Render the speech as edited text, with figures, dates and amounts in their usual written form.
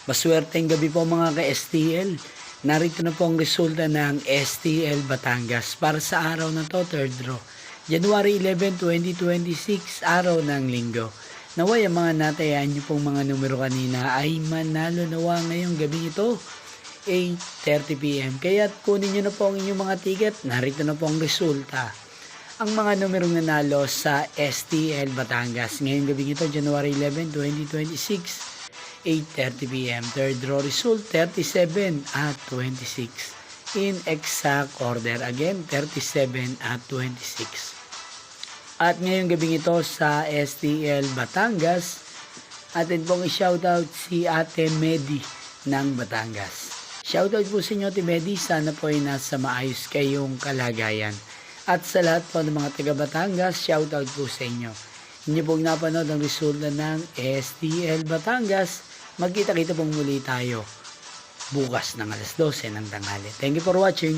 Maswerteng gabi po mga ka-STL. Narito na po ang resulta ng STL Batangas para sa araw na to, third draw. January 11, 2026, araw ng linggo. Naway ang mga natayan niyo pong mga numero kanina ay manalo nawa ngayong gabi ito, 8:30 PM. Kaya kunin niyo na po ang inyong mga ticket. Narito na po ang resulta. Ang mga numerong nanalo sa STL Batangas ngayong gabi ito, January 11, 2026. 8:30 PM. Third draw result, 37 at 26. In exact order. Again, 37 at 26. At ngayong gabi ito sa STL Batangas, atin pong i-shoutout si Ate Medi ng Batangas. Shoutout po sa inyo, Ate Medi. Sana po ay nasa maayos kayong kalagayan. At sa lahat po ng mga taga Batangas, shoutout po sa inyo. Hindi pong napanood ang resulta ng STL Batangas. Magkita-kita pong muli tayo bukas ng alas 12 ng tanghali. Thank you for watching.